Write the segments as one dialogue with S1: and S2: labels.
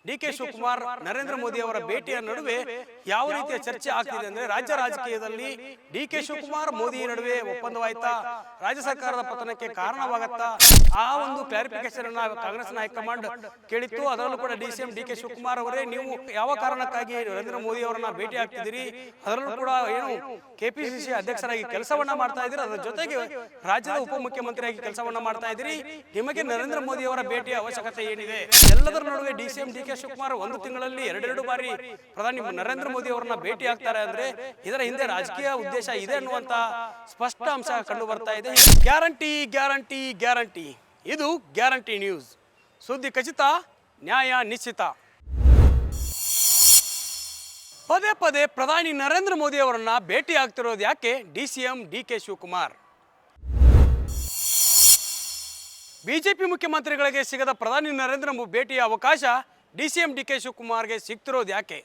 S1: D K Shivakumar Narendra Modi ಅವರ ಭೇಟಿಯ ನಡುವೆ ಯಾವ ರೀತಿಯ ಚರ್ಚೆ ಆಗ್ತಿದೆ ಅಂದ್ರೆ ರಾಜ್ಯ ರಾಜಕೀಯದಲ್ಲಿ ಡಿ ಕೆ ಶಿವಕುಮಾರ್ ಮೋದಿ ನಡುವೆ ಒಪ್ಪಂದವಾಯ್ತಾ, ರಾಜ್ಯ ಸರ್ಕಾರದ ಪತನಕ್ಕೆ ಕಾರಣವಾಗತ್ತಾ, ಆ ಒಂದು ಕ್ಲಾರಿಫಿಕೇಶನ್ ಅನ್ನ ಕಾಂಗ್ರೆಸ್ನ ಹೈಕಮಾಂಡ್ ಕೇಳಿತ್ತು. ಅದರಲ್ಲೂ ಕೂಡ ಡಿಸಿಎಂ ಡಿ ಕೆ ಶಿವಕುಮಾರ್ ಅವರೇ, ನೀವು ಯಾವ ಕಾರಣಕ್ಕಾಗಿ ನರೇಂದ್ರ ಮೋದಿ ಅವರನ್ನ ಭೇಟಿ ಆಗ್ತಿದ್ದೀರಿ, ಅದರಲ್ಲೂ ಕೂಡ ಏನು ಕೆಪಿಸಿಸಿ ಅಧ್ಯಕ್ಷರಾಗಿ ಕೆಲಸವನ್ನ ಮಾಡ್ತಾ ಇದ್ದೀರಿ, ಅದರ ಜೊತೆಗೆ ರಾಜ್ಯದ ಉಪಮುಖ್ಯಮಂತ್ರಿಯಾಗಿ ಕೆಲಸವನ್ನ ಮಾಡ್ತಾ ಇದ್ದೀರಿ, ನಿಮಗೆ ನರೇಂದ್ರ ಮೋದಿ ಅವರ ಭೇಟಿಯ ಅವಶ್ಯಕತೆ ಏನಿದೆ? ಎಲ್ಲದರ ನಡುವೆ ಡಿಸಿಎಂ ಡಿ ಕೆ ಶಿವಕುಮಾರ್ ಒಂದು ತಿಂಗಳಲ್ಲಿ ಎರಡೆರಡು ಬಾರಿ ಪ್ರಧಾನಿ ನರೇಂದ್ರ ಮೋದಿ ಅವರನ್ನ ಭೇಟಿ ಆಗ್ತಾರೆ ಅಂದ್ರೆ ಇದರ ಹಿಂದೆ ರಾಜಕೀಯ ಉದ್ದೇಶ ಇದೆ ಅನ್ನುವಂತ ಸ್ಪಷ್ಟ ಅಂಶ ಕಂಡು ಬರ್ತಾ ಇದೆ. ಗ್ಯಾರಂಟಿ ಗ್ಯಾರಂಟಿ ಗ್ಯಾರಂಟಿ, ಇದು ಗ್ಯಾರಂಟಿ ನ್ಯೂಸ್. ಸುದ್ದಿ ಖಚಿತ, ನ್ಯಾಯ ನಿಶ್ಚಿತ. ಪದೇ ಪದೇ ಪ್ರಧಾನಿ ನರೇಂದ್ರ ಮೋದಿ ಅವರನ್ನ ಭೇಟಿ ಆಗ್ತಿರೋದು ಯಾಕೆ? DCM D K Shivakumar. BJP ಮುಖ್ಯಮಂತ್ರಿಗಳಿಗೆ ಸಿಗದ ಪ್ರಧಾನಿ ನರೇಂದ್ರ ಭೇಟಿಯ ಅವಕಾಶ ಡಿಸಿಎಂ ಡಿ ಕೆ ಶಿವಕುಮಾರ್ಗೆ ಸಿಗ್ತಿರೋದು ಯಾಕೆ?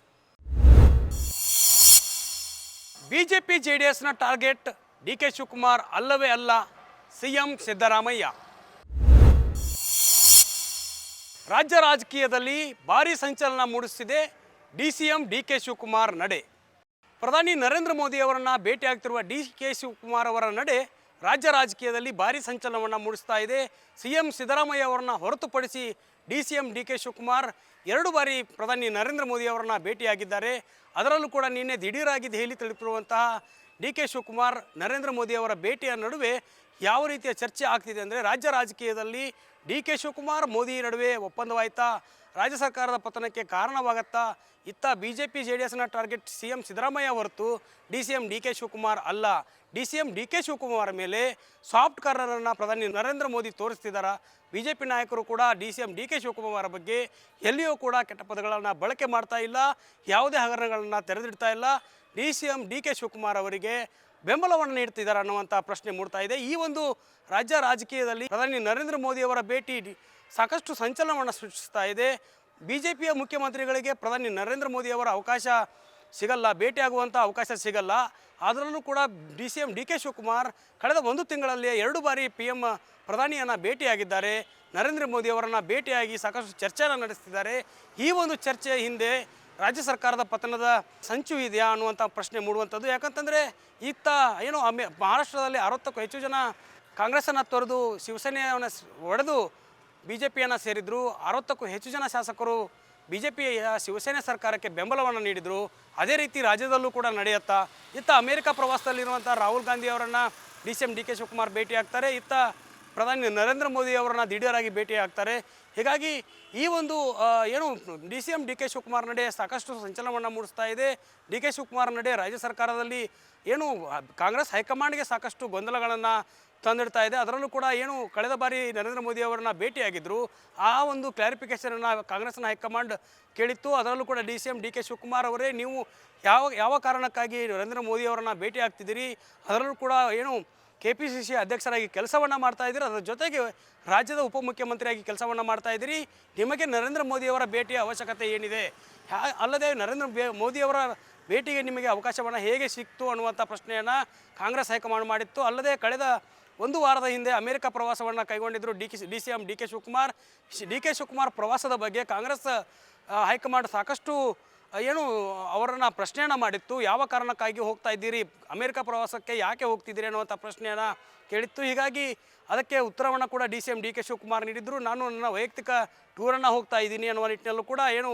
S1: ಬಿಜೆಪಿ ಜೆಡಿಎಸ್ನ ಟಾರ್ಗೆಟ್ ಡಿ ಕೆ ಶಿವಕುಮಾರ್ ಅಲ್ಲವೇ ಅಲ್ಲ, ಸಿಎಂ ಸಿದ್ದರಾಮಯ್ಯ. ರಾಜ್ಯ ರಾಜಕೀಯದಲ್ಲಿ ಭಾರೀ ಸಂಚಲನ ಮೂಡಿಸುತ್ತಿದೆ ಡಿಸಿಎಂ ಡಿ ಕೆ ಶಿವಕುಮಾರ್ ನಡೆ. ಪ್ರಧಾನಿ ನರೇಂದ್ರ ಮೋದಿ ಅವರನ್ನ ಭೇಟಿ ಆಗ್ತಿರುವ ಡಿ ಕೆ ಶಿವಕುಮಾರ್ ಅವರ ನಡೆ ರಾಜ್ಯ ರಾಜಕೀಯದಲ್ಲಿ ಭಾರೀ ಸಂಚಲನವನ್ನು ಮೂಡಿಸ್ತಾ ಇದೆ. ಸಿಎಂ ಸಿದ್ದರಾಮಯ್ಯ ಅವರನ್ನ ಹೊರತುಪಡಿಸಿ ಡಿಸಿಎಂ ಡಿ ಕೆ ಶಿವಕುಮಾರ್ ಎರಡು ಬಾರಿ ಪ್ರಧಾನಿ ನರೇಂದ್ರ ಮೋದಿ ಅವರನ್ನ ಭೇಟಿಯಾಗಿದ್ದಾರೆ. ಅದರಲ್ಲೂ ಕೂಡ ನಿನ್ನೆ ದಿಢೀರಾಗಿ ದೆಹಲಿ ತಲುಪಿರುವಂತಹ ಡಿ ಕೆ ಶಿವಕುಮಾರ್ ನರೇಂದ್ರ ಮೋದಿ ಅವರ ಭೇಟಿಯ ನಡುವೆ ಯಾವ ರೀತಿಯ ಚರ್ಚೆ ಆಗ್ತಿದೆ ಅಂದರೆ, ರಾಜ್ಯ ರಾಜಕೀಯದಲ್ಲಿ ಡಿ ಕೆ ಶಿವಕುಮಾರ್ ಮೋದಿ ನಡುವೆ ಒಪ್ಪಂದವಾಯ್ತಾ, ರಾಜ್ಯ ಸರ್ಕಾರದ ಪತನಕ್ಕೆ ಕಾರಣವಾಗತ್ತಾ, ಇತ್ತ ಬಿಜೆಪಿ ಜೆಡಿಎಸ್ನ ಟಾರ್ಗೆಟ್ ಸಿಎಂ ಸಿದ್ದರಾಮಯ್ಯ ಹೊರತು ಡಿಸಿಎಂ ಡಿ ಕೆ ಶಿವಕುಮಾರ್ ಅಲ್ಲ. ಡಿಸಿಎಂ ಡಿ ಕೆ ಶಿವಕುಮಾರ್ ಮೇಲೆ ಸಾಫ್ಟ್ ಕಾರ್ನರನ್ನು ಪ್ರಧಾನಿ ನರೇಂದ್ರ ಮೋದಿ ತೋರಿಸ್ತಿದ್ದಾರೆ. ಬಿಜೆಪಿ ನಾಯಕರು ಕೂಡ ಡಿಸಿಎಂ ಡಿ ಕೆ ಶಿವಕುಮಾರ್ ಬಗ್ಗೆ ಎಲ್ಲಿಯೂ ಕೂಡ ಕೆಟ್ಟ ಪದಗಳನ್ನು ಬಳಕೆ ಮಾಡ್ತಾ ಇಲ್ಲ, ಯಾವುದೇ ಹಗರಣಗಳನ್ನು ತೆರೆದಿಡ್ತಾ ಇಲ್ಲ. ಡಿಸಿಎಂ ಡಿ ಕೆ ಶಿವಕುಮಾರ್ ಅವರಿಗೆ ಬೆಂಬಲವನ್ನು ನೀಡ್ತಿದ್ದಾರೆ ಅನ್ನುವಂಥ ಪ್ರಶ್ನೆ ಮೂಡ್ತಾ ಇದೆ. ಈ ಒಂದು ರಾಜ್ಯ ರಾಜಕೀಯದಲ್ಲಿ ಪ್ರಧಾನಿ ನರೇಂದ್ರ ಮೋದಿ ಅವರ ಭೇಟಿ ಸಾಕಷ್ಟು ಸಂಚಲನವನ್ನು ಸೃಷ್ಟಿಸ್ತಾ ಇದೆ. ಬಿಜೆಪಿಯ ಮುಖ್ಯಮಂತ್ರಿಗಳಿಗೆ ಪ್ರಧಾನಿ ನರೇಂದ್ರ ಮೋದಿ ಅವರ ಅವಕಾಶ ಸಿಗಲ್ಲ, ಭೇಟಿಯಾಗುವಂಥ ಅವಕಾಶ ಸಿಗಲ್ಲ. ಅದರಲ್ಲೂ ಕೂಡ ಡಿಸಿಎಂ ಡಿ ಕೆ ಶಿವಕುಮಾರ್ ಕಳೆದ ಒಂದು ತಿಂಗಳಲ್ಲಿ ಎರಡು ಬಾರಿ PM ಪ್ರಧಾನಿಯನ್ನು ಭೇಟಿಯಾಗಿದ್ದಾರೆ. ನರೇಂದ್ರ ಮೋದಿ ಅವರನ್ನು ಭೇಟಿಯಾಗಿ ಸಾಕಷ್ಟು ಚರ್ಚೆಯನ್ನು ನಡೆಸ್ತಿದ್ದಾರೆ. ಈ ಒಂದು ಚರ್ಚೆ ಹಿಂದೆ ರಾಜ್ಯ ಸರ್ಕಾರದ ಪತನದ ಸಂಚು ಇದೆಯಾ ಅನ್ನುವಂಥ ಪ್ರಶ್ನೆ ಮೂಡುವಂಥದ್ದು. ಯಾಕಂತಂದರೆ ಇತ್ತ ಏನು ಮಹಾರಾಷ್ಟ್ರದಲ್ಲಿ 60ಕ್ಕೂ ಹೆಚ್ಚು ಜನ ಕಾಂಗ್ರೆಸ್ಸನ್ನು ತೊರೆದು ಶಿವಸೇನೆಯನ್ನು ಒಡೆದು ಬಿಜೆಪಿಯನ್ನು ಸೇರಿದ್ರು. 60ಕ್ಕೂ ಹೆಚ್ಚು ಜನ ಶಾಸಕರು ಬಿಜೆಪಿಯ ಶಿವಸೇನೆ ಸರ್ಕಾರಕ್ಕೆ ಬೆಂಬಲವನ್ನು ನೀಡಿದರು. ಅದೇ ರೀತಿ ರಾಜ್ಯದಲ್ಲೂ ಕೂಡ ನಡೆಯುತ್ತಾ. ಇತ್ತ ಅಮೆರಿಕ ಪ್ರವಾಸದಲ್ಲಿರುವಂಥ ರಾಹುಲ್ ಗಾಂಧಿ ಅವರನ್ನು ಡಿಸಿಎಂ ಡಿ ಕೆ ಶಿವಕುಮಾರ್ ಭೇಟಿ ಆಗ್ತಾರೆ. ಇತ್ತ ಪ್ರಧಾನಿ ನರೇಂದ್ರ ಮೋದಿ ಅವರನ್ನು ದಿಢೀರಾಗಿ ಭೇಟಿ ಆಗ್ತಾರೆ. ಹೀಗಾಗಿ ಈ ಒಂದು ಏನು ಡಿಸಿಎಂ ಡಿ ಕೆ ಶಿವಕುಮಾರ್ ನಡೆ ಸಾಕಷ್ಟು ಸಂಚಲನವನ್ನು ಮೂಡಿಸ್ತಾ ಇದೆ. ಡಿ ಕೆ ಶಿವಕುಮಾರ್ ನಡೆ ರಾಜ್ಯ ಸರ್ಕಾರದಲ್ಲಿ ಏನು ಕಾಂಗ್ರೆಸ್ ಹೈಕಮಾಂಡ್ಗೆ ಸಾಕಷ್ಟು ಗೊಂದಲಗಳನ್ನು ತಂದಿಡ್ತಾ ಇದೆ. ಅದರಲ್ಲೂ ಕೂಡ ಏನು ಕಳೆದ ಬಾರಿ ನರೇಂದ್ರ ಮೋದಿ ಅವರನ್ನ ಭೇಟಿಯಾಗಿದ್ದರು, ಆ ಒಂದು ಕ್ಲಾರಿಫಿಕೇಷನನ್ನು ಕಾಂಗ್ರೆಸ್ನ ಹೈಕಮಾಂಡ್ ಕೇಳಿತ್ತು. ಅದರಲ್ಲೂ ಕೂಡ ಡಿಸಿಎಂ ಡಿ ಕೆ ಶಿವಕುಮಾರ್ ಅವರೇ, ನೀವು ಯಾವ ಕಾರಣಕ್ಕಾಗಿ ನರೇಂದ್ರ ಮೋದಿ ಅವರನ್ನ ಭೇಟಿ ಆಗ್ತಿದ್ದೀರಿ, ಅದರಲ್ಲೂ ಕೂಡ ಏನು ಕೆಪಿಸಿಸಿ ಅಧ್ಯಕ್ಷರಾಗಿ ಕೆಲಸವನ್ನು ಮಾಡ್ತಾ ಇದ್ದೀರಿ, ಅದರ ಜೊತೆಗೆ ರಾಜ್ಯದ ಉಪಮುಖ್ಯಮಂತ್ರಿಯಾಗಿ ಕೆಲಸವನ್ನು ಮಾಡ್ತಾ ಇದ್ದೀರಿ, ನಿಮಗೆ ನರೇಂದ್ರ ಮೋದಿ ಅವರ ಭೇಟಿಯ ಅವಶ್ಯಕತೆ ಏನಿದೆ? ಅಲ್ಲದೆ ನರೇಂದ್ರ ಮೋದಿಯವರ ಭೇಟಿಗೆ ನಿಮಗೆ ಅವಕಾಶವನ್ನು ಹೇಗೆ ಸಿಕ್ತು ಅನ್ನುವಂಥ ಪ್ರಶ್ನೆಯನ್ನು ಕಾಂಗ್ರೆಸ್ ಹೈಕಮಾಂಡ್ ಮಾಡಿತ್ತು. ಅಲ್ಲದೆ ಕಳೆದ ಒಂದು ವಾರದ ಹಿಂದೆ ಅಮೆರಿಕ ಪ್ರವಾಸವನ್ನು ಕೈಗೊಂಡಿದ್ದರು DCM D K Shivakumar. D K Shivakumar ಪ್ರವಾಸದ ಬಗ್ಗೆ ಕಾಂಗ್ರೆಸ್ ಹೈಕಮಾಂಡ್ ಸಾಕಷ್ಟು ಏನು ಅವರನ್ನು ಪ್ರಶ್ನೆಯನ್ನು ಮಾಡಿತ್ತು. ಯಾವ ಕಾರಣಕ್ಕಾಗಿ ಹೋಗ್ತಾ ಇದ್ದೀರಿ, ಅಮೆರಿಕ ಪ್ರವಾಸಕ್ಕೆ ಯಾಕೆ ಹೋಗ್ತಿದ್ದೀರಿ ಅನ್ನುವಂಥ ಪ್ರಶ್ನೆಯನ್ನು ಕೇಳಿತ್ತು. ಹೀಗಾಗಿ ಅದಕ್ಕೆ ಉತ್ತರವನ್ನು ಕೂಡ ಡಿಸಿಎಂ ಡಿ ಕೆ ಶಿವಕುಮಾರ್ ನೀಡಿದ್ರು. ನಾನು ನನ್ನ ವೈಯಕ್ತಿಕ ಟೂರನ್ನು ಹೋಗ್ತಾ ಇದ್ದೀನಿ ಅನ್ನುವ ನಿಟ್ಟಿನಲ್ಲೂ ಕೂಡ ಏನು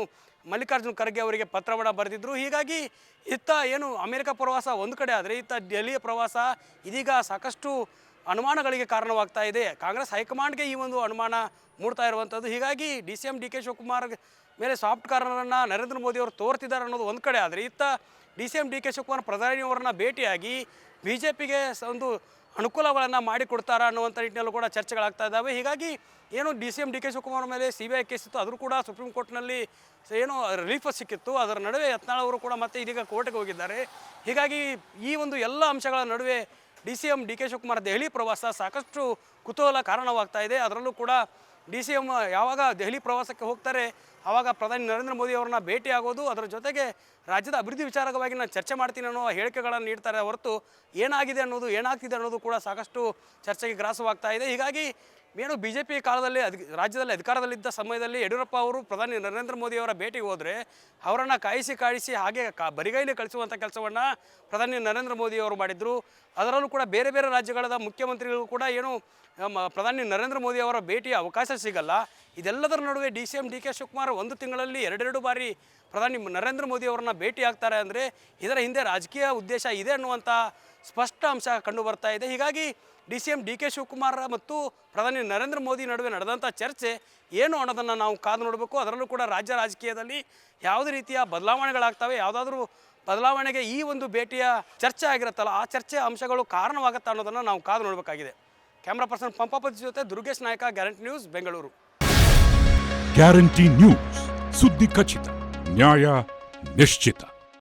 S1: ಮಲ್ಲಿಕಾರ್ಜುನ್ ಖರ್ಗೆ ಅವರಿಗೆ ಪತ್ರವನ್ನು ಬರೆದಿದ್ದರು. ಹೀಗಾಗಿ ಇತ್ತ ಏನು ಅಮೆರಿಕ ಪ್ರವಾಸ ಒಂದು ಕಡೆ ಆದರೆ, ಇತ್ತ ಡೆಲ್ಲಿಯ ಪ್ರವಾಸ ಇದೀಗ ಸಾಕಷ್ಟು ಅನುಮಾನಗಳಿಗೆ ಕಾರಣವಾಗ್ತಾ ಇದೆ. ಕಾಂಗ್ರೆಸ್ ಹೈಕಮಾಂಡ್ಗೆ ಈ ಒಂದು ಅನುಮಾನ ಮೂಡ್ತಾ ಇರುವಂಥದ್ದು. ಹೀಗಾಗಿ ಡಿಸಿಎಂ ಡಿ ಕೆ ಶಿವಕುಮಾರ್ ಮೇಲೆ ಸಾಫ್ಟ್ ಕಾರ್ನರನ್ನು ನರೇಂದ್ರ ಮೋದಿ ಅವರು ತೋರ್ತಿದ್ದಾರೆ ಅನ್ನೋದು ಒಂದು ಕಡೆ ಆದರೆ, ಇತ್ತ ಡಿಸಿಎಂ ಡಿ ಕೆ ಶಿವಕುಮಾರ್ ಪ್ರಧಾನಿಯವರನ್ನ ಭೇಟಿಯಾಗಿ ಬಿಜೆಪಿಗೆ ಒಂದು ಅನುಕೂಲಗಳನ್ನು ಮಾಡಿಕೊಡ್ತಾರಾ ಅನ್ನುವಂಥ ನಿಟ್ಟಿನಲ್ಲೂ ಕೂಡ ಚರ್ಚೆಗಳಾಗ್ತಾ ಇದ್ದಾವೆ. ಹೀಗಾಗಿ ಏನು ಡಿಸಿಎಂ ಡಿ ಕೆ ಶಿವಕುಮಾರ್ ಮೇಲೆ CBI ಕೇಸ್ ಇತ್ತು, ಆದರೂ ಕೂಡ ಸುಪ್ರೀಂ ಕೋರ್ಟ್ನಲ್ಲಿ ಏನು ರಿಲೀಫ್ ಸಿಕ್ಕಿತ್ತು. ಅದರ ನಡುವೆ ಯತ್ನಾಳ್ ಅವರು ಕೂಡ ಮತ್ತೆ ಇದೀಗ ಕೋರ್ಟ್ಗೆ ಹೋಗಿದ್ದಾರೆ. ಹೀಗಾಗಿ ಈ ಒಂದು ಎಲ್ಲ ಅಂಶಗಳ ನಡುವೆ DCM D K Shivakumar Delhi ಪ್ರವಾಸ ಸಾಕಷ್ಟು ಕುತೂಹಲ ಕಾರಣವಾಗ್ತಾ ಇದೆ. ಅದರಲ್ಲೂ ಕೂಡ ಡಿಸಿಎಂ ಯಾವಾಗ ದೆಹಲಿ ಪ್ರವಾಸಕ್ಕೆ ಹೋಗ್ತಾರೆ ಆವಾಗ ಪ್ರಧಾನಿ ನರೇಂದ್ರ ಮೋದಿ ಅವರನ್ನ ಭೇಟಿ ಆಗೋದು, ಅದರ ಜೊತೆಗೆ ರಾಜ್ಯದ ಅಭಿವೃದ್ಧಿ ವಿಚಾರವಾಗಿ ನಾನು ಚರ್ಚೆ ಮಾಡ್ತೀನಿ ಅನ್ನೋ ಹೇಳಿಕೆಗಳನ್ನು ನೀಡ್ತಾರೆ ಹೊರತು ಏನಾಗಿದೆ ಅನ್ನೋದು ಏನಾಗ್ತಿದೆ ಅನ್ನೋದು ಕೂಡ ಸಾಕಷ್ಟು ಚರ್ಚೆಗೆ ಗ್ರಾಸವಾಗ್ತಾ ಇದೆ. ಹೀಗಾಗಿ ಏನು ಬಿ ಜೆ ಪಿ ಕಾಲದಲ್ಲಿ ರಾಜ್ಯದಲ್ಲಿ ಅಧಿಕಾರದಲ್ಲಿದ್ದ ಸಮಯದಲ್ಲಿ ಯಡಿಯೂರಪ್ಪ ಅವರು ಪ್ರಧಾನಿ ನರೇಂದ್ರ ಮೋದಿ ಅವರ ಭೇಟಿಗೆ ಹೋದರೆ ಅವರನ್ನು ಕಾಯಿಸಿ ಹಾಗೆ ಬರಿಗೈಲಿ ಕಳಿಸುವಂಥ ಕೆಲಸವನ್ನು ಪ್ರಧಾನಿ ನರೇಂದ್ರ ಮೋದಿ ಅವರು ಮಾಡಿದರು. ಅದರಲ್ಲೂ ಕೂಡ ಬೇರೆ ಬೇರೆ ರಾಜ್ಯಗಳ ಮುಖ್ಯಮಂತ್ರಿಗಳು ಕೂಡ ಏನು ಪ್ರಧಾನಿ ನರೇಂದ್ರ ಮೋದಿ ಅವರ ಭೇಟಿಯ ಅವಕಾಶ ಸಿಗಲ್ಲ. ಇದೆಲ್ಲದರ ನಡುವೆ DCM DK ಶಿವಕುಮಾರ್ ಒಂದು ತಿಂಗಳಲ್ಲಿ ಎರಡೆರಡು ಬಾರಿ ಪ್ರಧಾನಿ ನರೇಂದ್ರ ಮೋದಿ ಅವರನ್ನ ಭೇಟಿ ಆಗ್ತಾರೆ ಅಂದರೆ ಇದರ ಹಿಂದೆ ರಾಜಕೀಯ ಉದ್ದೇಶ ಇದೆ ಅನ್ನುವಂಥ ಸ್ಪಷ್ಟ ಅಂಶ ಕಂಡು ಬರ್ತಾ ಇದೆ. ಹೀಗಾಗಿ DCM DK ಶಿವಕುಮಾರ್ ಮತ್ತು ಪ್ರಧಾನಿ ನರೇಂದ್ರ ಮೋದಿ ನಡುವೆ ನಡೆದಂಥ ಚರ್ಚೆ ಏನು ಅನ್ನೋದನ್ನು ನಾವು ಕಾದು ನೋಡಬೇಕು. ಅದರಲ್ಲೂ ಕೂಡ ರಾಜ್ಯ ರಾಜಕೀಯದಲ್ಲಿ ಯಾವುದೇ ರೀತಿಯ ಬದಲಾವಣೆಗಳಾಗ್ತವೆ, ಯಾವುದಾದ್ರೂ ಬದಲಾವಣೆಗೆ ಈ ಒಂದು ಭೇಟಿಯ ಚರ್ಚೆ ಆಗಿರುತ್ತಲ್ಲ, ಆ ಚರ್ಚೆಯ ಅಂಶಗಳು ಕಾರಣವಾಗುತ್ತಾ ಅನ್ನೋದನ್ನು ನಾವು ಕಾದು ನೋಡಬೇಕಾಗಿದೆ. ಕ್ಯಾಮ್ರಾ ಪರ್ಸನ್ ಪಂಪಾಪತಿ ಜೊತೆ ದುರ್ಗೇಶ್ ನಾಯಕ, guarantee news, Bengaluru.
S2: Guarantee news, ಸುದ್ದಿ ಖಚಿತ, ನ್ಯಾಯ ನಿಶ್ಚಿತ.